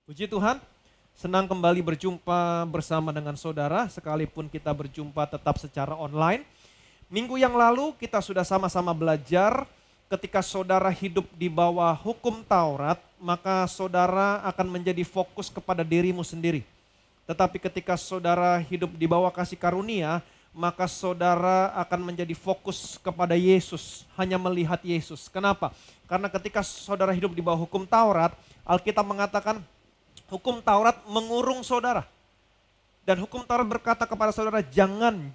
Puji Tuhan, senang kembali berjumpa bersama dengan saudara, sekalipun kita berjumpa tetap secara online. Minggu yang lalu kita sudah sama-sama belajar ketika saudara hidup di bawah hukum Taurat, maka saudara akan menjadi fokus kepada dirimu sendiri. Tetapi ketika saudara hidup di bawah kasih karunia, maka saudara akan menjadi fokus kepada Yesus, hanya melihat Yesus. Kenapa? Karena ketika saudara hidup di bawah hukum Taurat, Alkitab mengatakan hukum Taurat mengurung saudara. Dan hukum Taurat berkata kepada saudara, jangan.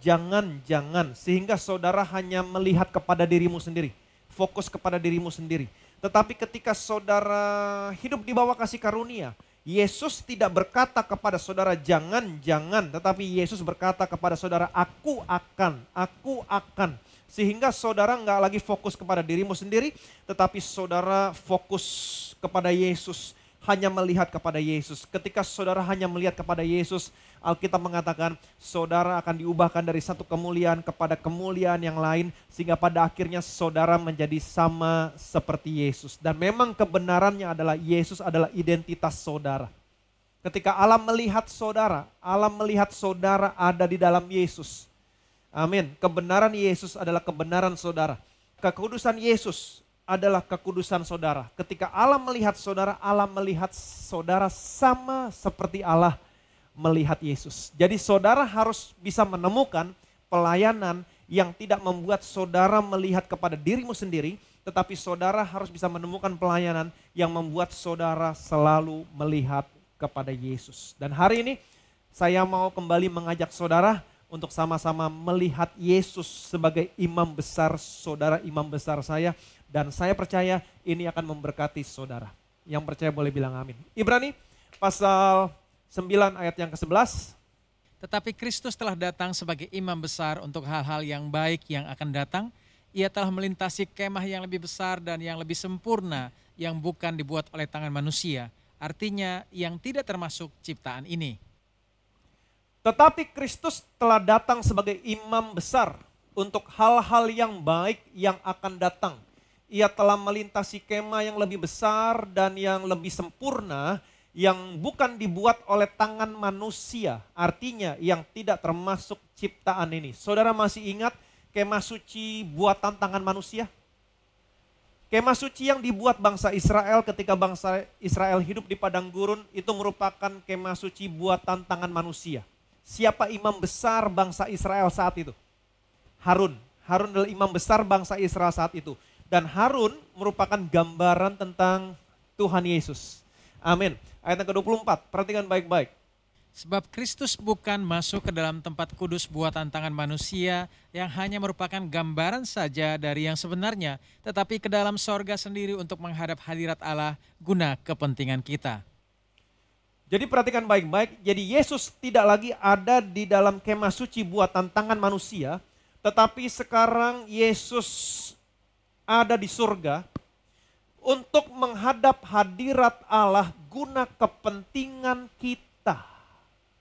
Sehingga saudara hanya melihat kepada dirimu sendiri. Fokus kepada dirimu sendiri. Tetapi ketika saudara hidup di bawah kasih karunia, Yesus tidak berkata kepada saudara jangan. Tetapi Yesus berkata kepada saudara, aku akan. Sehingga saudara nggak lagi fokus kepada dirimu sendiri, tetapi saudara fokus kepada Yesus. Hanya melihat kepada Yesus. Ketika saudara hanya melihat kepada Yesus, Alkitab mengatakan saudara akan diubahkan dari satu kemuliaan kepada kemuliaan yang lain, sehingga pada akhirnya saudara menjadi sama seperti Yesus. Dan memang kebenarannya adalah Yesus adalah identitas saudara. Ketika Allah melihat saudara ada di dalam Yesus. Amin. Kebenaran Yesus adalah kebenaran saudara. Kekudusan Yesus adalah kekudusan saudara. Ketika Allah melihat saudara sama seperti Allah melihat Yesus. Jadi saudara harus bisa menemukan pelayanan yang tidak membuat saudara melihat kepada dirimu sendiri, tetapi saudara harus bisa menemukan pelayanan yang membuat saudara selalu melihat kepada Yesus. Dan hari ini saya mau kembali mengajak saudara untuk sama-sama melihat Yesus sebagai imam besar saudara, imam besar saya. Dan saya percaya ini akan memberkati saudara. Yang percaya boleh bilang amin. Ibrani pasal 9 ayat yang ke-11. Tetapi Kristus telah datang sebagai imam besar untuk hal-hal yang baik yang akan datang. Ia telah melintasi kemah yang lebih besar dan yang lebih sempurna yang bukan dibuat oleh tangan manusia. Artinya yang tidak termasuk ciptaan ini. Tetapi Kristus telah datang sebagai imam besar untuk hal-hal yang baik yang akan datang. Ia telah melintasi kemah yang lebih besar dan yang lebih sempurna yang bukan dibuat oleh tangan manusia. Artinya yang tidak termasuk ciptaan ini. Saudara masih ingat kemah suci buatan tangan manusia? Kemah suci yang dibuat bangsa Israel ketika bangsa Israel hidup di padang gurun itu merupakan kemah suci buatan tangan manusia. Siapa imam besar bangsa Israel saat itu? Harun. Harun adalah imam besar bangsa Israel saat itu. Dan Harun merupakan gambaran tentang Tuhan Yesus. Amin. Ayat yang ke-24, perhatikan baik-baik. Sebab Kristus bukan masuk ke dalam tempat kudus buatan tangan manusia yang hanya merupakan gambaran saja dari yang sebenarnya, tetapi ke dalam sorga sendiri untuk menghadap hadirat Allah guna kepentingan kita. Jadi perhatikan baik-baik, jadi Yesus tidak lagi ada di dalam kemah suci buatan tangan manusia, tetapi sekarang Yesus ada di surga untuk menghadap hadirat Allah guna kepentingan kita.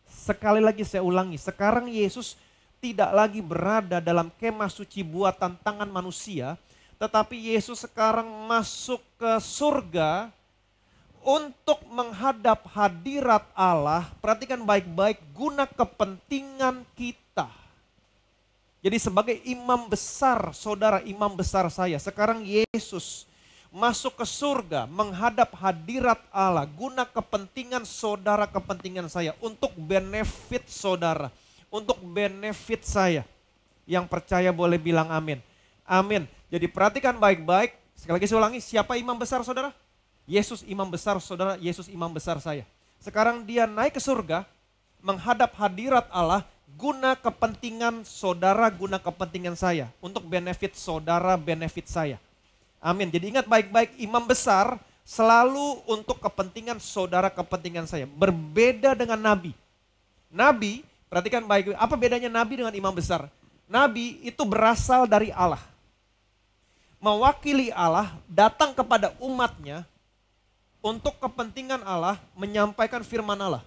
Sekali lagi saya ulangi, sekarang Yesus tidak lagi berada dalam kemah suci buatan tangan manusia, tetapi Yesus sekarang masuk ke surga untuk menghadap hadirat Allah. Perhatikan baik-baik, guna kepentingan kita. Jadi sebagai imam besar saudara, imam besar saya, sekarang Yesus masuk ke surga menghadap hadirat Allah guna kepentingan saudara, kepentingan saya, untuk benefit saudara, untuk benefit saya. Yang percaya boleh bilang amin. Amin. Jadi perhatikan baik-baik, sekali lagi saya ulangi, siapa imam besar saudara? Yesus imam besar saudara, Yesus imam besar saya. Sekarang dia naik ke surga menghadap hadirat Allah guna kepentingan saudara, guna kepentingan saya. Untuk benefit saudara, benefit saya. Amin. Jadi ingat baik-baik, imam besar selalu untuk kepentingan saudara, kepentingan saya. Berbeda dengan nabi. Nabi, perhatikan baik-baik, apa bedanya nabi dengan imam besar? Nabi itu berasal dari Allah. Mewakili Allah, datang kepada umatnya untuk kepentingan Allah, menyampaikan firman Allah.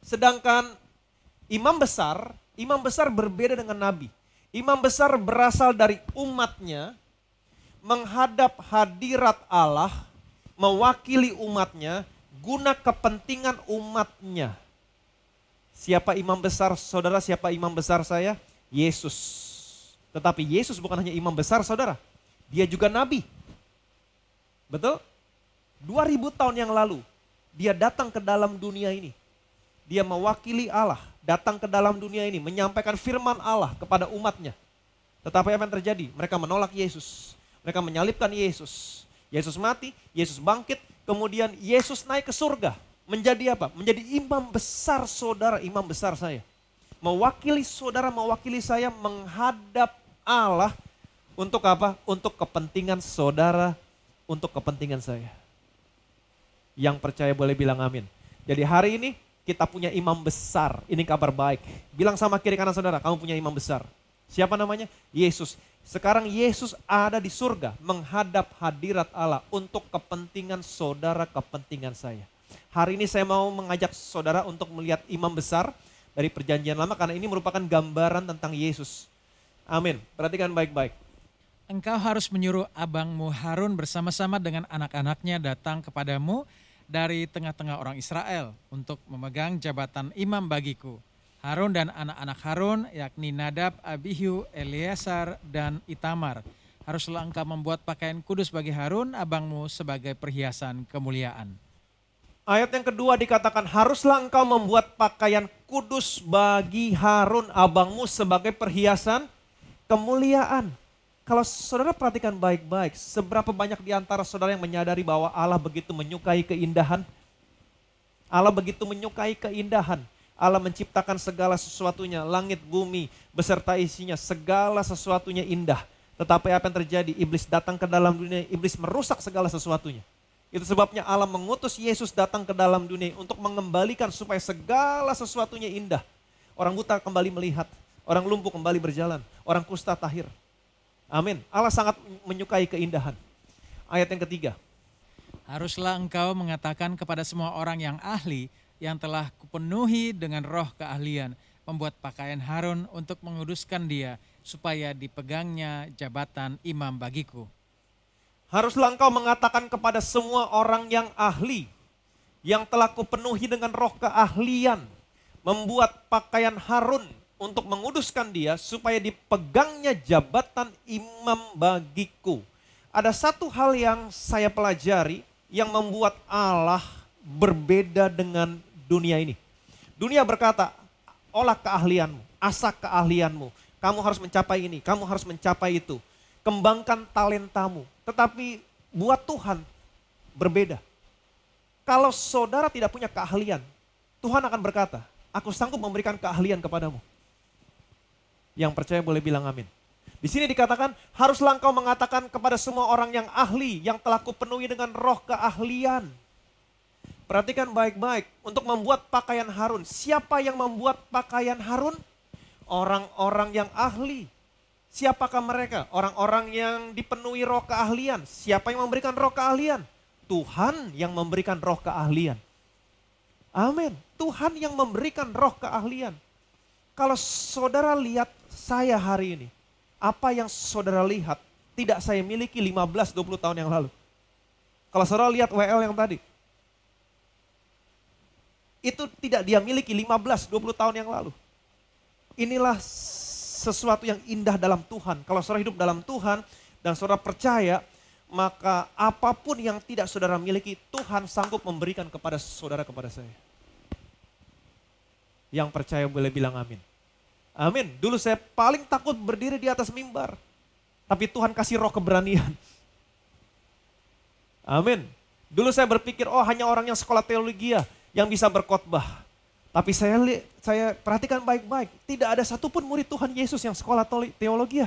Sedangkan imam besar berbeda dengan nabi. Imam besar berasal dari umatnya, menghadap hadirat Allah, mewakili umatnya guna kepentingan umatnya. Siapa imam besar saudara, siapa imam besar saya? Yesus. Tetapi Yesus bukan hanya imam besar saudara, dia juga nabi. Betul? 2000 tahun yang lalu, dia datang ke dalam dunia ini. Dia mewakili Allah, datang ke dalam dunia ini, menyampaikan firman Allah kepada umatnya. Tetapi apa yang terjadi? Mereka menolak Yesus. Mereka menyalibkan Yesus. Yesus mati, Yesus bangkit, kemudian Yesus naik ke surga. Menjadi apa? Menjadi imam besar saudara, imam besar saya. Mewakili saudara, mewakili saya menghadap Allah untuk apa? Untuk kepentingan saudara, untuk kepentingan saya. Yang percaya boleh bilang amin. Jadi hari ini kita punya imam besar, ini kabar baik. Bilang sama kiri kanan saudara, kamu punya imam besar. Siapa namanya? Yesus. Sekarang Yesus ada di surga menghadap hadirat Allah untuk kepentingan saudara, kepentingan saya. Hari ini saya mau mengajak saudara untuk melihat imam besar dari perjanjian lama karena ini merupakan gambaran tentang Yesus. Amin. Perhatikan baik-baik. Engkau harus menyuruh abangmu Harun bersama-sama dengan anak-anaknya datang kepadamu dari tengah-tengah orang Israel untuk memegang jabatan imam bagiku. Harun dan anak-anak Harun, yakni Nadab, Abihu, Eleazar, dan Itamar. Haruslah engkau membuat pakaian kudus bagi Harun, abangmu, sebagai perhiasan kemuliaan. Ayat yang kedua dikatakan, haruslah engkau membuat pakaian kudus bagi Harun, abangmu, sebagai perhiasan kemuliaan. Kalau saudara perhatikan baik-baik, seberapa banyak di antara saudara yang menyadari bahwa Allah begitu menyukai keindahan? Allah begitu menyukai keindahan. Allah menciptakan segala sesuatunya, langit, bumi, beserta isinya, segala sesuatunya indah. Tetapi apa yang terjadi? Iblis datang ke dalam dunia, iblis merusak segala sesuatunya. Itu sebabnya Allah mengutus Yesus datang ke dalam dunia untuk mengembalikan supaya segala sesuatunya indah. Orang buta kembali melihat, orang lumpuh kembali berjalan, orang kusta tahir. Amin. Allah sangat menyukai keindahan. Ayat yang ketiga. Haruslah engkau mengatakan kepada semua orang yang ahli, yang telah kupenuhi dengan roh keahlian, membuat pakaian Harun untuk menguduskan dia, supaya dipegangnya jabatan imam bagiku. Haruslah engkau mengatakan kepada semua orang yang ahli, yang telah kupenuhi dengan roh keahlian, membuat pakaian Harun untuk menguduskan dia, supaya dipegangnya jabatan imam bagiku. Ada satu hal yang saya pelajari, yang membuat Allah berbeda dengan dunia ini. Dunia berkata, olah keahlianmu, asah keahlianmu. Kamu harus mencapai ini, kamu harus mencapai itu. Kembangkan talentamu. Tetapi buat Tuhan berbeda. Kalau saudara tidak punya keahlian, Tuhan akan berkata, aku sanggup memberikan keahlian kepadamu. Yang percaya boleh bilang amin. Di sini dikatakan, haruslah engkau mengatakan kepada semua orang yang ahli, yang telah kupenuhi dengan roh keahlian. Perhatikan baik-baik, untuk membuat pakaian Harun. Siapa yang membuat pakaian Harun? Orang-orang yang ahli. Siapakah mereka? Orang-orang yang dipenuhi roh keahlian. Siapa yang memberikan roh keahlian? Tuhan yang memberikan roh keahlian. Amin. Tuhan yang memberikan roh keahlian. Kalau saudara lihat saya hari ini, apa yang saudara lihat tidak saya miliki 15-20 tahun yang lalu. Kalau saudara lihat WL yang tadi, itu tidak dia miliki 15-20 tahun yang lalu. Inilah sesuatu yang indah dalam Tuhan. Kalau saudara hidup dalam Tuhan dan saudara percaya, maka apapun yang tidak saudara miliki, Tuhan sanggup memberikan kepada saudara, kepada saya. Yang percaya boleh bilang amin. Amin. Dulu saya paling takut berdiri di atas mimbar. Tapi Tuhan kasih roh keberanian. Amin. Dulu saya berpikir, oh hanya orang yang sekolah teologi yang bisa berkhotbah. Tapi saya perhatikan baik-baik, tidak ada satupun murid Tuhan Yesus yang sekolah teologi.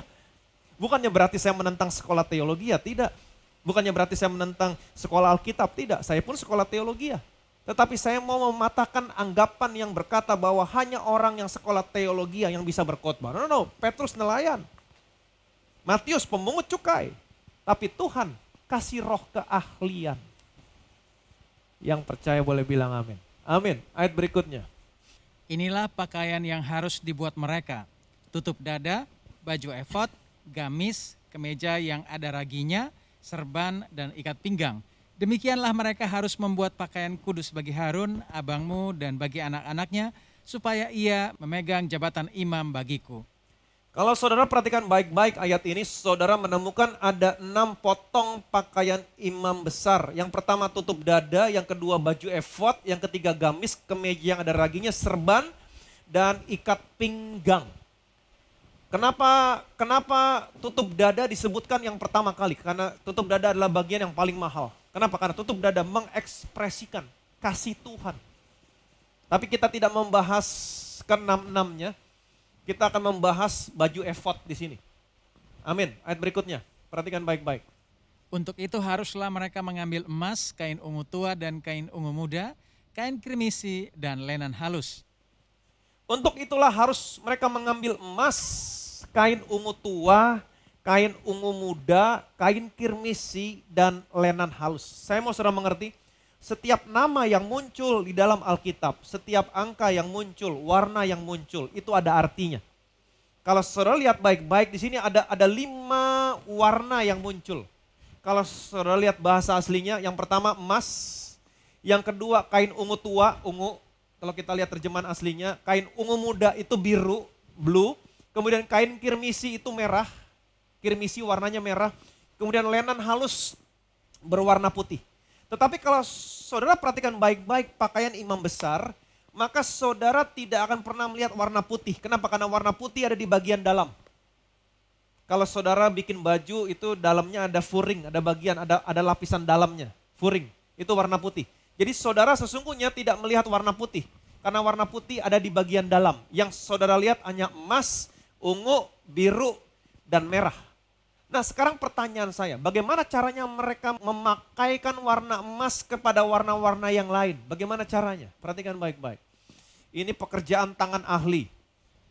Bukannya berarti saya menentang sekolah teologi, tidak. Bukannya berarti saya menentang sekolah Alkitab, tidak. Saya pun sekolah teologi. Tetapi saya mau mematahkan anggapan yang berkata bahwa hanya orang yang sekolah teologi yang bisa berkhotbah. No. Petrus nelayan. Matius pemungut cukai. Tapi Tuhan kasih roh keahlian. Yang percaya boleh bilang amin. Amin. Ayat berikutnya. Inilah pakaian yang harus dibuat mereka. Tutup dada, baju efod, gamis, kemeja yang ada raginya, serban dan ikat pinggang. Demikianlah mereka harus membuat pakaian kudus bagi Harun, abangmu, dan bagi anak-anaknya, supaya ia memegang jabatan imam bagiku. Kalau saudara perhatikan baik-baik ayat ini, saudara menemukan ada 6 potong pakaian imam besar. Yang pertama tutup dada, yang kedua baju efod, yang ketiga gamis, kemeja yang ada raginya, serban, dan ikat pinggang. Kenapa tutup dada disebutkan yang pertama kali? Karena tutup dada adalah bagian yang paling mahal. Kenapa? Karena tutup dada mengekspresikan kasih Tuhan. Tapi kita tidak membahas ke-6-6-nya. Kita akan membahas baju efod di sini. Amin. Ayat berikutnya. Perhatikan baik-baik. Untuk itu haruslah mereka mengambil emas, kain ungu tua dan kain ungu muda, kain kirmisi dan lenan halus. Untuk itulah harus mereka mengambil emas, kain ungu tua, kain ungu muda, kain kirmisi, dan lenan halus. Saya mau saudara mengerti, setiap nama yang muncul di dalam Alkitab, setiap angka yang muncul, warna yang muncul, itu ada artinya. Kalau saudara lihat baik-baik, di sini ada 5 warna yang muncul. Kalau saudara lihat bahasa aslinya, yang pertama emas, yang kedua kain ungu tua, ungu. Kalau kita lihat terjemahan aslinya, kain ungu muda itu biru, blue. Kemudian kain kirmisi itu merah, kirmisi warnanya merah. Kemudian lenan halus berwarna putih. Tetapi kalau saudara perhatikan baik-baik pakaian imam besar, maka saudara tidak akan pernah melihat warna putih. Kenapa? Karena warna putih ada di bagian dalam. Kalau saudara bikin baju itu dalamnya ada furing, ada bagian, ada lapisan dalamnya, furing. Itu warna putih. Jadi saudara sesungguhnya tidak melihat warna putih. Karena warna putih ada di bagian dalam. Yang saudara lihat hanya emas, ungu, biru, dan merah. Nah sekarang pertanyaan saya, bagaimana caranya mereka memakaikan warna emas kepada warna-warna yang lain? Bagaimana caranya? Perhatikan baik-baik. Ini pekerjaan tangan ahli.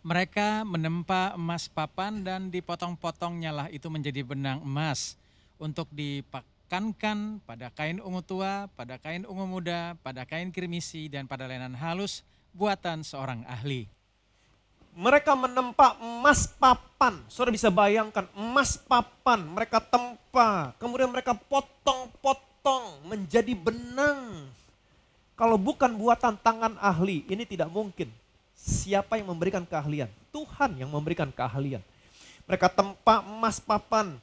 Mereka menempa emas papan dan dipotong-potongnya lah itu menjadi benang emas untuk dipakankan pada kain ungu tua, pada kain ungu muda, pada kain kirmisi, dan pada lenan halus buatan seorang ahli. Mereka menempa emas papan. Saudara bisa bayangkan emas papan mereka tempa. Kemudian mereka potong-potong menjadi benang. Kalau bukan buatan tangan ahli, ini tidak mungkin. Siapa yang memberikan keahlian? Tuhan yang memberikan keahlian. Mereka tempa emas papan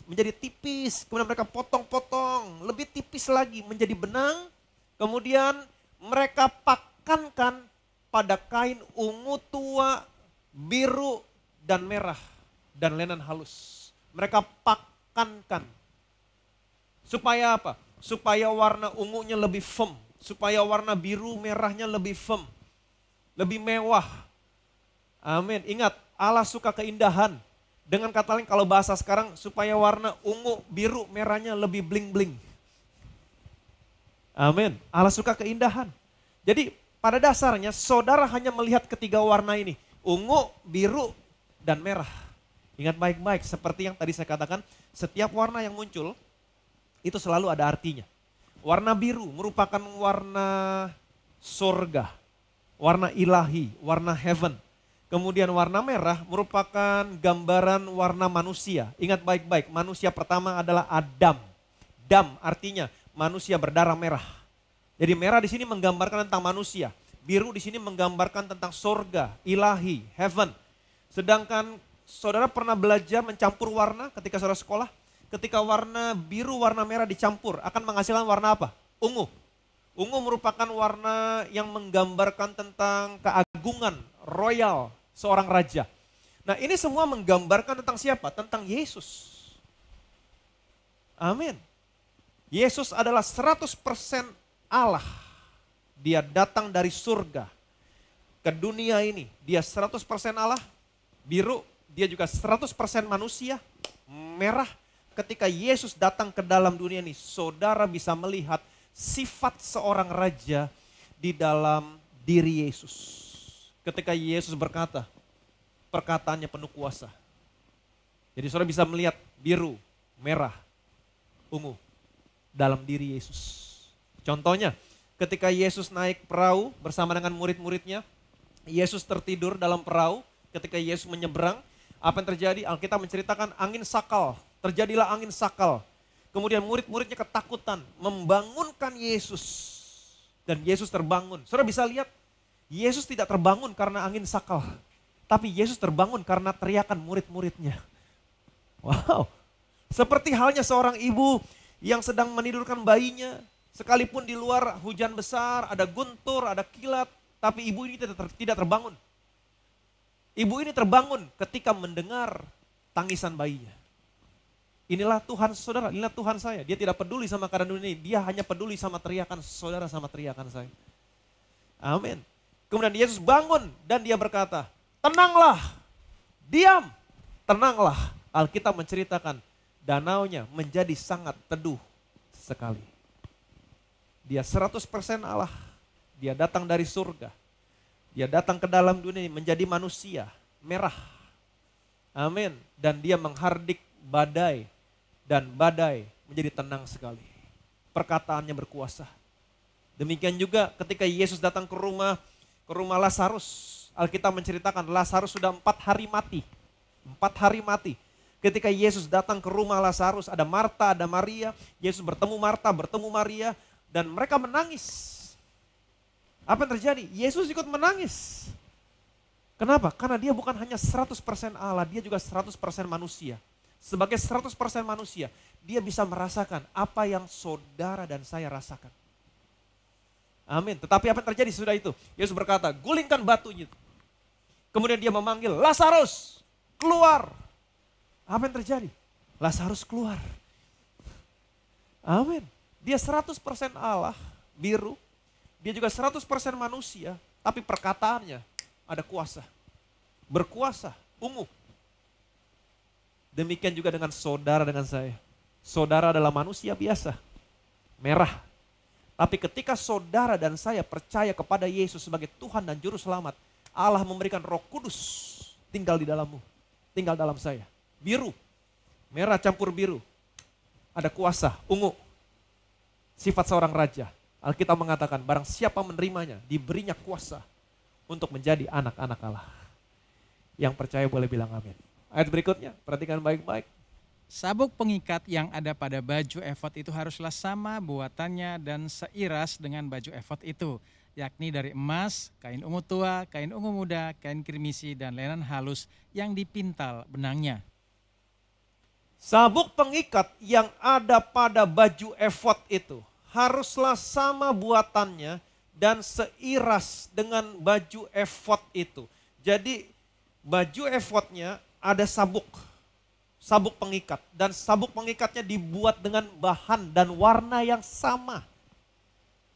menjadi tipis. Kemudian mereka potong-potong lebih tipis lagi menjadi benang. Kemudian mereka pakankan pada kain ungu tua, biru, dan merah, dan lenan halus. Mereka pakankan. Supaya apa? Supaya warna ungunya lebih firm. Supaya warna biru merahnya lebih firm. Lebih mewah. Amin. Ingat, Allah suka keindahan. Dengan kata lain kalau bahasa sekarang, supaya warna ungu, biru, merahnya lebih bling-bling. Amin. Allah suka keindahan. Jadi pada dasarnya saudara hanya melihat ketiga warna ini. Ungu, biru, dan merah. Ingat baik-baik, seperti yang tadi saya katakan, setiap warna yang muncul, itu selalu ada artinya. Warna biru merupakan warna surga, warna ilahi, warna heaven. Kemudian warna merah merupakan gambaran warna manusia. Ingat baik-baik, manusia pertama adalah Adam. Dam artinya manusia berdarah merah. Jadi merah di sini menggambarkan tentang manusia. Biru di sini menggambarkan tentang sorga, ilahi, heaven. Sedangkan saudara pernah belajar mencampur warna ketika saudara sekolah? Ketika warna biru, warna merah dicampur akan menghasilkan warna apa? Ungu. Ungu merupakan warna yang menggambarkan tentang keagungan, royal, seorang raja. Nah ini semua menggambarkan tentang siapa? Tentang Yesus. Amin. Yesus adalah 100% Allah. Dia datang dari surga ke dunia ini. Dia 100% Allah, biru, dia juga 100% manusia, merah. Ketika Yesus datang ke dalam dunia ini, saudara bisa melihat sifat seorang raja di dalam diri Yesus. Ketika Yesus berkata, perkataannya penuh kuasa. Jadi saudara bisa melihat biru, merah, ungu dalam diri Yesus. Contohnya, ketika Yesus naik perahu bersama dengan murid-muridnya, Yesus tertidur dalam perahu. Ketika Yesus menyeberang, apa yang terjadi? Alkitab menceritakan angin sakal. Terjadilah angin sakal. Kemudian murid-muridnya ketakutan, membangunkan Yesus. Dan Yesus terbangun. Saudara bisa lihat, Yesus tidak terbangun karena angin sakal. Tapi Yesus terbangun karena teriakan murid-muridnya. Wow. Seperti halnya seorang ibu yang sedang menidurkan bayinya. Sekalipun di luar hujan besar, ada guntur, ada kilat. Tapi ibu ini tidak terbangun. Ibu ini terbangun ketika mendengar tangisan bayinya. Inilah Tuhan saudara, inilah Tuhan saya. Dia tidak peduli sama keadaan dunia ini. Dia hanya peduli sama teriakan saudara, sama teriakan saya. Amin. Kemudian Yesus bangun dan dia berkata, tenanglah, diam, tenanglah. Alkitab menceritakan danaunya menjadi sangat teduh sekali. Dia 100% Allah. Dia datang dari surga. Dia datang ke dalam dunia ini menjadi manusia, merah. Amin. Dan dia menghardik badai. Dan badai menjadi tenang sekali. Perkataannya berkuasa. Demikian juga ketika Yesus datang ke rumah Lazarus. Alkitab menceritakan Lazarus sudah 4 hari mati. 4 hari mati. Ketika Yesus datang ke rumah Lazarus, ada Marta, ada Maria. Yesus bertemu Marta, bertemu Maria. Dan mereka menangis. Apa yang terjadi? Yesus ikut menangis. Kenapa? Karena dia bukan hanya 100% Allah, dia juga 100% manusia. Sebagai 100% manusia, dia bisa merasakan apa yang saudara dan saya rasakan. Amin. Tetapi apa yang terjadi sudah itu? Yesus berkata, gulingkan batunya. Kemudian dia memanggil, Lazarus, keluar. Apa yang terjadi? Lazarus keluar. Amin. Dia 100% Allah, biru. Dia juga 100% manusia, tapi perkataannya ada kuasa. Berkuasa, ungu. Demikian juga dengan saudara dengan saya. Saudara adalah manusia biasa, merah. Tapi ketika saudara dan saya percaya kepada Yesus sebagai Tuhan dan Juru Selamat, Allah memberikan Roh Kudus tinggal di dalammu, tinggal dalam saya. Biru, merah campur biru. Ada kuasa, ungu. Sifat seorang raja. Alkitab mengatakan barang siapa menerimanya, diberinya kuasa untuk menjadi anak-anak Allah. Yang percaya boleh bilang amin. Ayat berikutnya, perhatikan baik-baik. Sabuk pengikat yang ada pada baju efod itu haruslah sama buatannya dan seiras dengan baju efod itu, yakni dari emas, kain ungu tua, kain ungu muda, kain kirmisi, dan lenan halus yang dipintal benangnya. Sabuk pengikat yang ada pada baju efod itu haruslah sama buatannya dan seiras dengan baju efod itu. Jadi baju efodnya ada sabuk pengikat. Dan sabuk pengikatnya dibuat dengan bahan dan warna yang sama.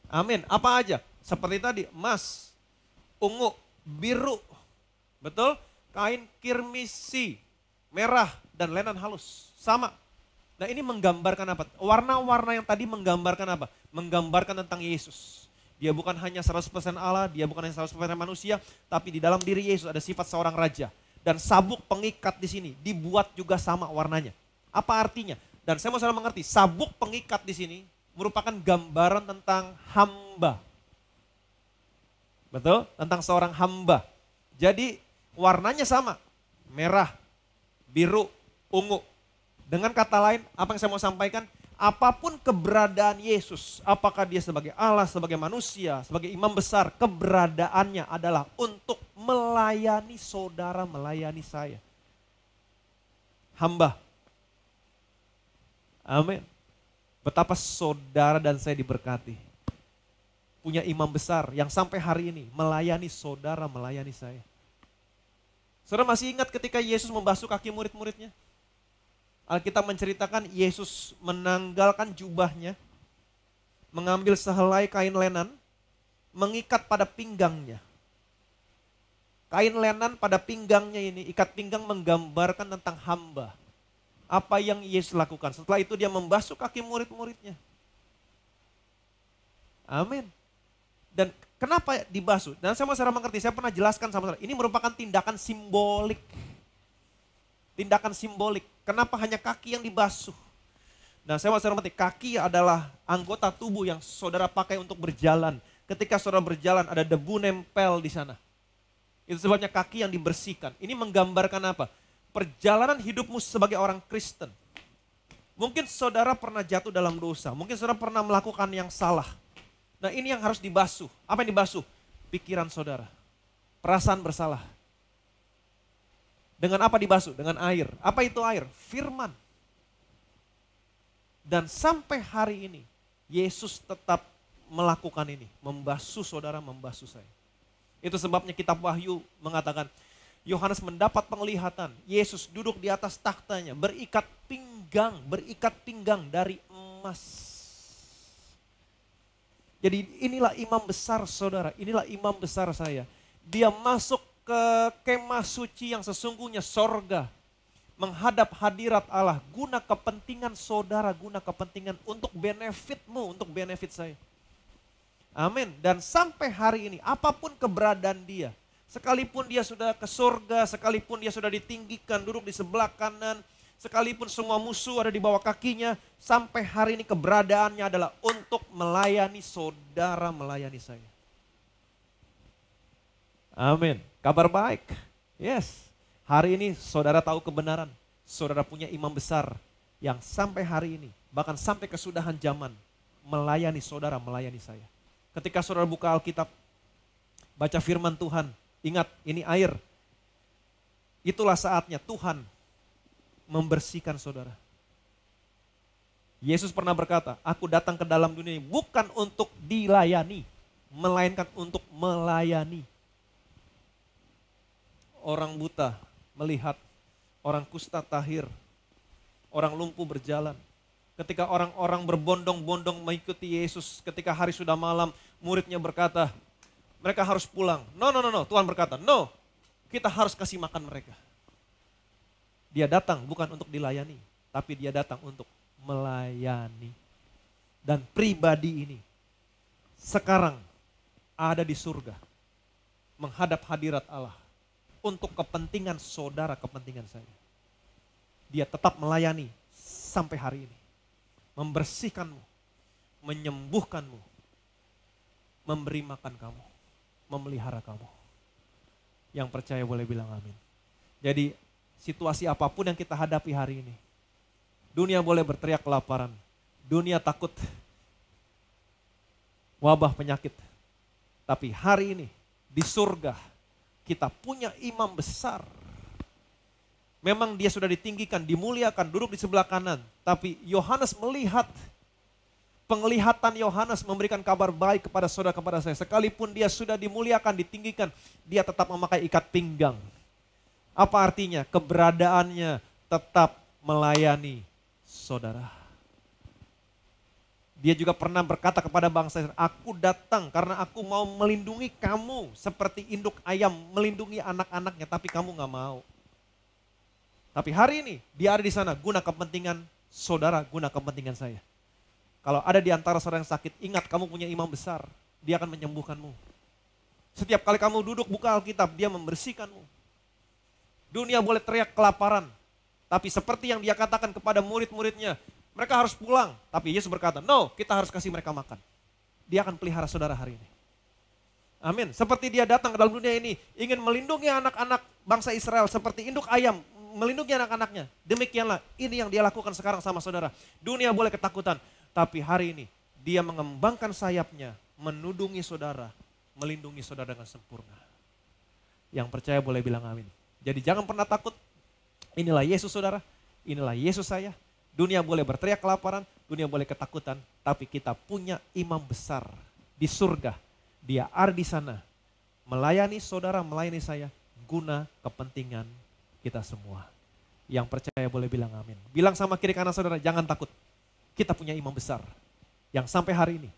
Amin. Apa aja? Seperti tadi, emas, ungu, biru. Betul? Kain kirmisi, merah, dan lenan halus. Sama. Nah ini menggambarkan apa? Warna-warna yang tadi menggambarkan apa? Menggambarkan tentang Yesus. Dia bukan hanya 100% Allah, dia bukan hanya 100% manusia, tapi di dalam diri Yesus ada sifat seorang raja. Dan sabuk pengikat di sini dibuat juga sama warnanya. Apa artinya? Dan saya mau saudara mengerti, sabuk pengikat di sini merupakan gambaran tentang hamba. Betul? Tentang seorang hamba. Jadi warnanya sama, merah, biru, ungu. Dengan kata lain, apa yang saya mau sampaikan? Apapun keberadaan Yesus, apakah dia sebagai Allah, sebagai manusia, sebagai imam besar, keberadaannya adalah untuk melayani saudara, melayani saya. Hamba. Amin. Betapa saudara dan saya diberkati. Punya imam besar yang sampai hari ini melayani saudara, melayani saya. Saudara masih ingat ketika Yesus membasuh kaki murid-muridnya? Alkitab menceritakan Yesus menanggalkan jubahnya, mengambil sehelai kain lenan, mengikat pada pinggangnya. Kain lenan pada pinggangnya ini, ikat pinggang menggambarkan tentang hamba. Apa yang Yesus lakukan. Setelah itu dia membasuh kaki murid-muridnya. Amin. Dan kenapa dibasuh? Dan saya mau saudara mengerti, saya pernah jelaskan sama saudara. Ini merupakan tindakan simbolik. Tindakan simbolik. Kenapa hanya kaki yang dibasuh? Nah saya mau saudara mengerti, kaki adalah anggota tubuh yang saudara pakai untuk berjalan. Ketika saudara berjalan ada debu nempel di sana. Itu sebabnya kaki yang dibersihkan. Ini menggambarkan apa? Perjalanan hidupmu sebagai orang Kristen. Mungkin saudara pernah jatuh dalam dosa, mungkin saudara pernah melakukan yang salah. Nah ini yang harus dibasuh. Apa yang dibasuh? Pikiran saudara, perasaan bersalah. Dengan apa dibasuh? Dengan air. Apa itu air? Firman. Dan sampai hari ini, Yesus tetap melakukan ini. Membasuh saudara, membasuh saya. Itu sebabnya kitab Wahyu mengatakan, Yohanes mendapat penglihatan. Yesus duduk di atas takhtanya, berikat pinggang dari emas. Jadi inilah imam besar saudara, inilah imam besar saya. Dia masuk ke kemah suci yang sesungguhnya sorga. Menghadap hadirat Allah, guna kepentingan saudara, guna kepentingan untuk benefitmu, untuk benefit saya. Amin. Dan sampai hari ini, apapun keberadaan dia, sekalipun dia sudah ke surga, sekalipun dia sudah ditinggikan, duduk di sebelah kanan, sekalipun semua musuh ada di bawah kakinya, sampai hari ini keberadaannya adalah untuk melayani saudara, melayani saya. Amin. Kabar baik. Yes. Hari ini saudara tahu kebenaran. Saudara punya imam besar yang sampai hari ini, bahkan sampai kesudahan zaman, melayani saudara, melayani saya. Ketika saudara buka Alkitab, baca firman Tuhan, ingat ini air. Itulah saatnya Tuhan membersihkan saudara. Yesus pernah berkata, aku datang ke dalam dunia ini bukan untuk dilayani, melainkan untuk melayani. Orang buta melihat, orang kusta tahir, orang lumpuh berjalan. Ketika orang-orang berbondong-bondong mengikuti Yesus, ketika hari sudah malam, muridnya berkata, mereka harus pulang. No, Tuhan berkata, no, kita harus kasih makan mereka. Dia datang bukan untuk dilayani, tapi dia datang untuk melayani. Dan pribadi ini sekarang ada di surga, menghadap hadirat Allah, untuk kepentingan saudara, kepentingan saya. Dia tetap melayani sampai hari ini. Membersihkanmu, menyembuhkanmu, memberi makan kamu, memelihara kamu. Yang percaya boleh bilang amin. Jadi situasi apapun yang kita hadapi hari ini, dunia boleh berteriak kelaparan, dunia takut wabah penyakit. Tapi hari ini di surga kita punya imam besar. Memang dia sudah ditinggikan, dimuliakan, duduk di sebelah kanan. Tapi Yohanes melihat, penglihatan Yohanes memberikan kabar baik kepada saudara, kepada saya. Sekalipun dia sudah dimuliakan, ditinggikan, dia tetap memakai ikat pinggang. Apa artinya? Keberadaannya tetap melayani saudara. Dia juga pernah berkata kepada bangsa Israel, aku datang karena aku mau melindungi kamu seperti induk ayam melindungi anak-anaknya, tapi kamu gak mau. Tapi hari ini dia ada di sana guna kepentingan saudara, guna kepentingan saya. Kalau ada di antara saudara yang sakit, ingat kamu punya imam besar, dia akan menyembuhkanmu. Setiap kali kamu duduk buka Alkitab, dia membersihkanmu. Dunia boleh teriak kelaparan, tapi seperti yang dia katakan kepada murid-muridnya, mereka harus pulang. Tapi Yesus berkata, no, kita harus kasih mereka makan. Dia akan pelihara saudara hari ini. Amin. Seperti dia datang ke dalam dunia ini, ingin melindungi anak-anak bangsa Israel seperti induk ayam, melindungi anak-anaknya. Demikianlah ini yang dia lakukan sekarang sama saudara. Dunia boleh ketakutan, tapi hari ini dia mengembangkan sayapnya, menudungi saudara, melindungi saudara dengan sempurna. Yang percaya boleh bilang amin. Jadi jangan pernah takut. Inilah Yesus saudara, inilah Yesus saya. Dunia boleh berteriak kelaparan, dunia boleh ketakutan, tapi kita punya imam besar di surga. Dia ada di sana, melayani saudara, melayani saya, guna kepentingan kita semua. Yang percaya boleh bilang amin. Bilang sama kiri kanan saudara, jangan takut. Kita punya imam besar yang sampai hari ini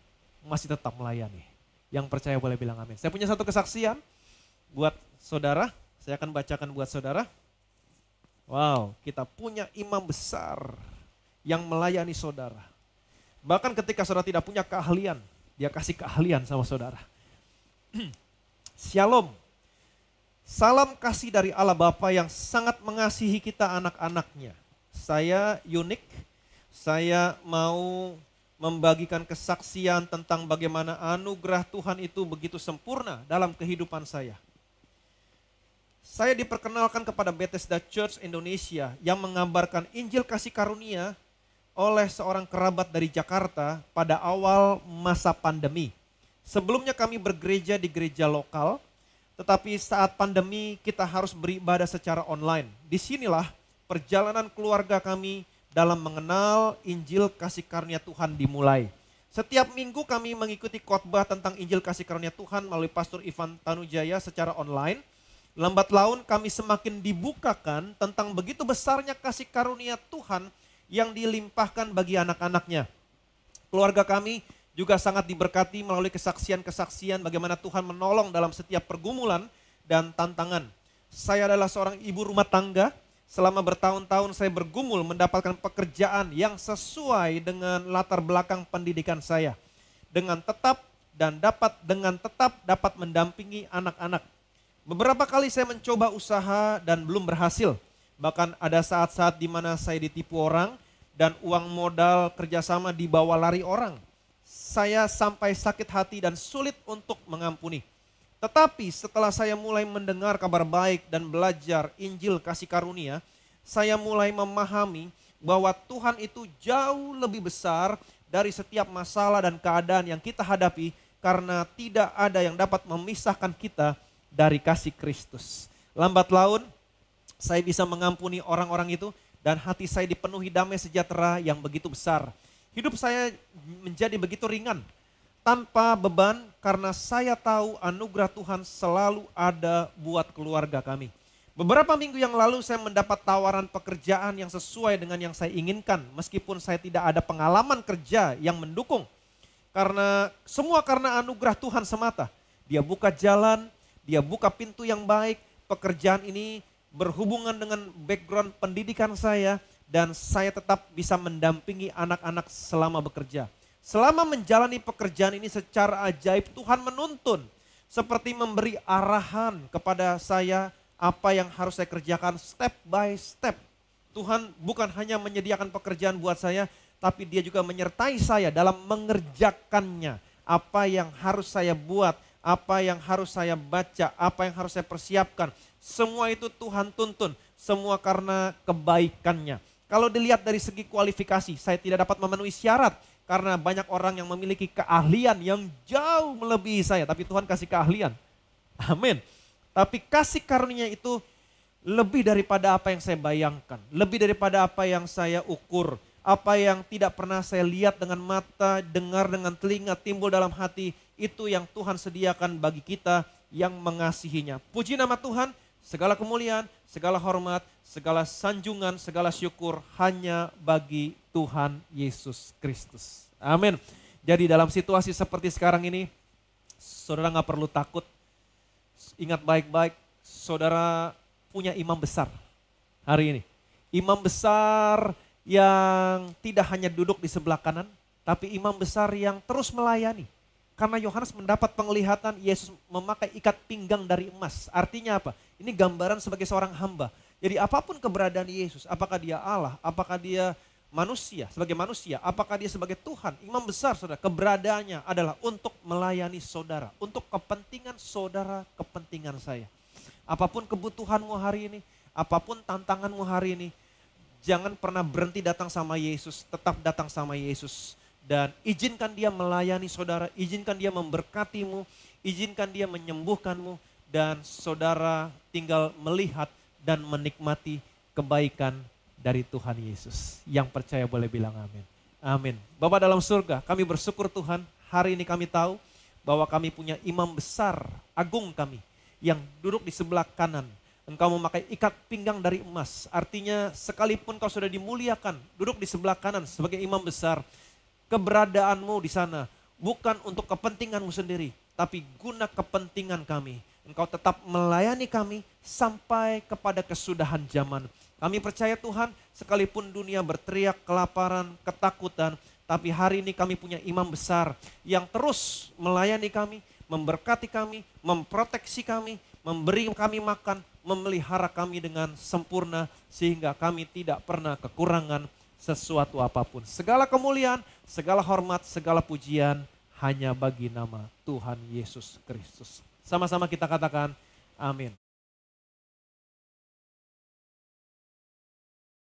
masih tetap melayani. Yang percaya boleh bilang amin. Saya punya satu kesaksian buat saudara. Saya akan bacakan buat saudara. Wow, kita punya imam besar yang melayani saudara. Bahkan ketika saudara tidak punya keahlian, dia kasih keahlian sama saudara. Shalom. Salam kasih dari Allah Bapa yang sangat mengasihi kita anak-anaknya. Saya unik, saya mau membagikan kesaksian tentang bagaimana anugerah Tuhan itu begitu sempurna dalam kehidupan saya. Saya diperkenalkan kepada Bethesda Church Indonesia yang mengabarkan Injil kasih karunia oleh seorang kerabat dari Jakarta pada awal masa pandemi. Sebelumnya kami bergereja di gereja lokal, tetapi saat pandemi kita harus beribadah secara online. Disinilah perjalanan keluarga kami dalam mengenal Injil kasih karunia Tuhan dimulai. Setiap minggu kami mengikuti khotbah tentang Injil kasih karunia Tuhan melalui Pastor Ivan Tanujaya secara online. Lambat laun kami semakin dibukakan tentang begitu besarnya kasih karunia Tuhan yang dilimpahkan bagi anak-anaknya. Keluarga kami juga sangat diberkati melalui kesaksian-kesaksian bagaimana Tuhan menolong dalam setiap pergumulan dan tantangan. Saya adalah seorang ibu rumah tangga. Selama bertahun-tahun saya bergumul mendapatkan pekerjaan yang sesuai dengan latar belakang pendidikan saya. Dengan tetap dapat mendampingi anak-anak. Beberapa kali saya mencoba usaha dan belum berhasil. Bahkan ada saat-saat di mana saya ditipu orang dan uang modal kerjasama dibawa lari orang. Saya sampai sakit hati dan sulit untuk mengampuni. Tetapi setelah saya mulai mendengar kabar baik dan belajar Injil kasih karunia, saya mulai memahami bahwa Tuhan itu jauh lebih besar dari setiap masalah dan keadaan yang kita hadapi karena tidak ada yang dapat memisahkan kita dari kasih Kristus. Lambat laun saya bisa mengampuni orang-orang itu dan hati saya dipenuhi damai sejahtera yang begitu besar. Hidup saya menjadi begitu ringan, tanpa beban karena saya tahu anugerah Tuhan selalu ada buat keluarga kami. Beberapa minggu yang lalu saya mendapat tawaran pekerjaan yang sesuai dengan yang saya inginkan. Meskipun saya tidak ada pengalaman kerja yang mendukung. Semua karena anugerah Tuhan semata. Dia buka jalan, dia buka pintu yang baik. Pekerjaan ini berhubungan dengan background pendidikan saya. Dan saya tetap bisa mendampingi anak-anak selama bekerja. Selama menjalani pekerjaan ini secara ajaib Tuhan menuntun. Seperti memberi arahan kepada saya apa yang harus saya kerjakan step by step. Tuhan bukan hanya menyediakan pekerjaan buat saya, tapi dia juga menyertai saya dalam mengerjakannya. Apa yang harus saya buat, apa yang harus saya baca, apa yang harus saya persiapkan. Semua itu Tuhan tuntun, semua karena kebaikannya. Kalau dilihat dari segi kualifikasi, saya tidak dapat memenuhi syarat. Karena banyak orang yang memiliki keahlian yang jauh melebihi saya. Tapi Tuhan kasih keahlian. Amin. Tapi kasih karunia itu lebih daripada apa yang saya bayangkan. Lebih daripada apa yang saya ukur. Apa yang tidak pernah saya lihat dengan mata, dengar dengan telinga, timbul dalam hati. Itu yang Tuhan sediakan bagi kita yang mengasihinya. Puji nama Tuhan, segala kemuliaan, segala hormat, segala sanjungan, segala syukur hanya bagi Tuhan Yesus Kristus. Amin. Jadi dalam situasi seperti sekarang ini, saudara gak perlu takut. Ingat baik-baik, saudara punya imam besar hari ini. Imam besar yang tidak hanya duduk di sebelah kanan, tapi imam besar yang terus melayani. Karena Yohanes mendapat penglihatan Yesus memakai ikat pinggang dari emas. Artinya apa? Ini gambaran sebagai seorang hamba. Jadi apapun keberadaan Yesus, apakah dia Allah, apakah dia manusia, sebagai manusia, apakah dia sebagai Tuhan, imam besar saudara, keberadaannya adalah untuk melayani saudara, untuk kepentingan saudara, kepentingan saya. Apapun kebutuhanmu hari ini, apapun tantanganmu hari ini, jangan pernah berhenti datang sama Yesus, tetap datang sama Yesus. Dan izinkan dia melayani saudara, izinkan dia memberkatimu, izinkan dia menyembuhkanmu. Dan saudara tinggal melihat dan menikmati kebaikan dari Tuhan Yesus. Yang percaya boleh bilang amin. Amin. Bapa dalam surga, kami bersyukur Tuhan, hari ini kami tahu bahwa kami punya imam besar, agung kami, yang duduk di sebelah kanan. Engkau memakai ikat pinggang dari emas, artinya sekalipun kau sudah dimuliakan, duduk di sebelah kanan sebagai imam besar, keberadaanmu di sana bukan untuk kepentinganmu sendiri, tapi guna kepentingan kami. Engkau tetap melayani kami sampai kepada kesudahan zaman. Kami percaya Tuhan, sekalipun dunia berteriak kelaparan, ketakutan, tapi hari ini kami punya imam besar yang terus melayani kami, memberkati kami, memproteksi kami, memberi kami makan, memelihara kami dengan sempurna sehingga kami tidak pernah kekurangan sesuatu apapun. Segala kemuliaan, segala hormat, segala pujian hanya bagi nama Tuhan Yesus Kristus. Sama-sama kita katakan amin.